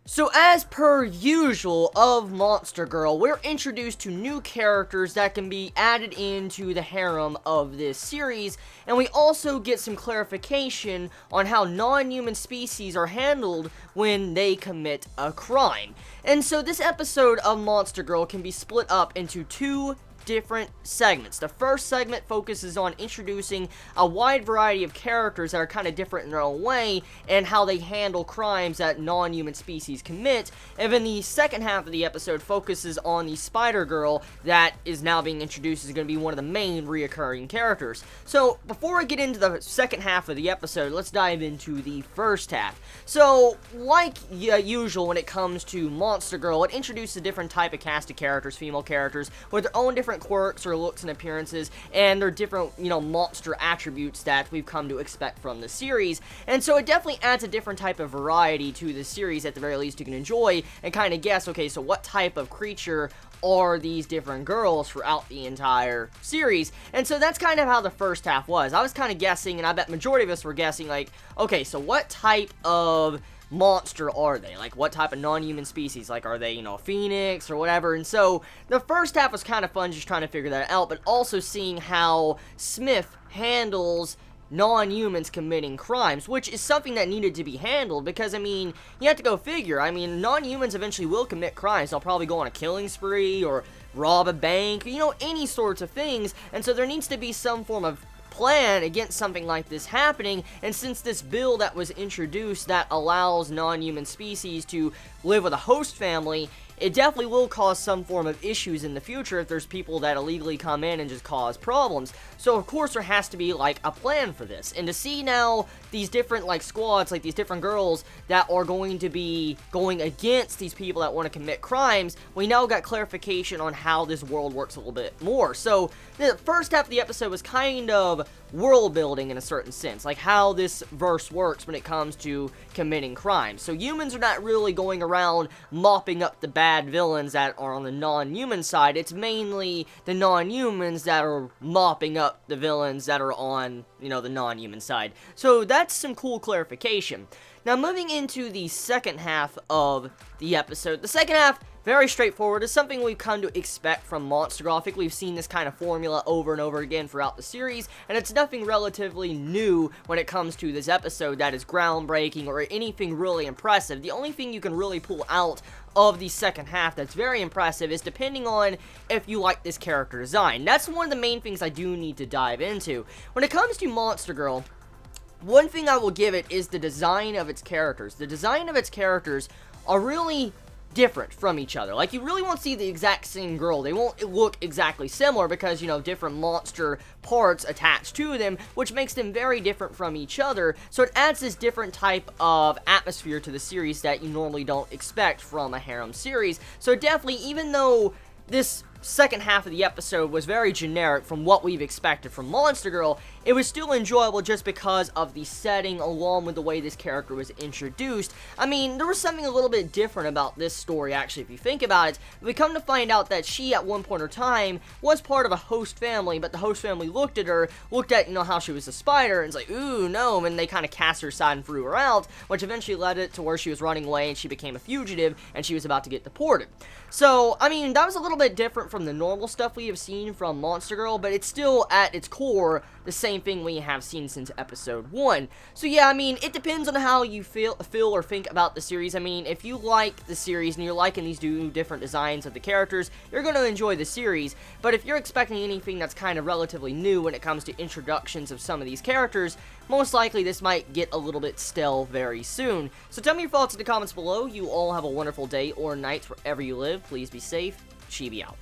So as per usual of Monster Girl, we're introduced to new characters that can be added into the harem of this series, and we also get some clarification on how non-human species are handled when they commit a crime. And so this episode of Monster Girl can be split up into two different segments. The first segment focuses on introducing a wide variety of characters that are kind of different in their own way and how they handle crimes that non-human species commit, and then the second half of the episode focuses on the Spider Girl that is now being introduced as going to be one of the main reoccurring characters. So before I get into the second half of the episode, let's dive into the first half. So like usual when it comes to Monster Girl, it introduces a different type of cast of characters, female characters, with their own different quirks or looks and appearances, and their different, monster attributes that we've come to expect from the series. And so it definitely adds a different type of variety to the series. At the very least, you can enjoy and kind of guess, okay, so what type of creature are these different girls throughout the entire series. And so that's kind of how the first half was. I was kind of guessing, and I bet majority of us were guessing, like, okay, so what type of monster are they? Like, what type of non-human species? Like, are they, a phoenix or whatever? And so the first half was kind of fun just trying to figure that out, but also seeing how Smith handles non-humans committing crimes, which is something that needed to be handled, because, you have to go figure. Non-humans eventually will commit crimes. They'll probably go on a killing spree or rob a bank, any sorts of things, and so there needs to be some form of plan against something like this happening. And since this bill that was introduced that allows non-human species to live with a host family, it definitely will cause some form of issues in the future if there's people that illegally come in and just cause problems. So of course there has to be like a plan for this. And to see now these different squads, these different girls that are going to be going against these people that want to commit crimes, we now got clarification on how this world works a little bit more. So the first half of the episode was kind of world building in a certain sense, like how this verse works when it comes to committing crimes. So humans are not really going around mopping up the bad villains that are on the non-human side. It's mainly the non-humans that are mopping up the villains that are on, the non-human side. So that's some cool clarification. Now moving into the second half of the episode. The second half, very straightforward. It's something we've come to expect from Monster Girl. I think we've seen this kind of formula over and over again throughout the series, and it's nothing relatively new when it comes to this episode that is groundbreaking or anything really impressive. The only thing you can really pull out of the second half that's very impressive is depending on if you like this character design. That's one of the main things I do need to dive into. When it comes to Monster Girl, one thing I will give it is the design of its characters. The design of its characters are really different from each other. Like, you really won't see the exact same girl. They won't look exactly similar because, different monster parts attached to them, which makes them very different from each other. So it adds this different type of atmosphere to the series that you normally don't expect from a harem series. So definitely, even though this second half of the episode was very generic from what we've expected from Monster Girl, it was still enjoyable just because of the setting along with the way this character was introduced. There was something a little bit different about this story, actually, if you think about it. We come to find out that she, at one point in time, was part of a host family, but the host family looked at her, looked at, how she was a spider, and it's like, ooh, no, and they kind of cast her aside and threw her out, which eventually led it to where she was running away and she became a fugitive, and she was about to get deported. So, that was a little bit different from the normal stuff we have seen from Monster Girl, but it's still, at its core, the same thing we have seen since episode 1. So yeah, it depends on how you feel or think about the series. If you like the series and you're liking these different designs of the characters, you're going to enjoy the series. But if you're expecting anything that's kind of relatively new when it comes to introductions of some of these characters, most likely this might get a little bit stale very soon. So tell me your thoughts in the comments below. You all have a wonderful day or night wherever you live. Please be safe. Chibi out.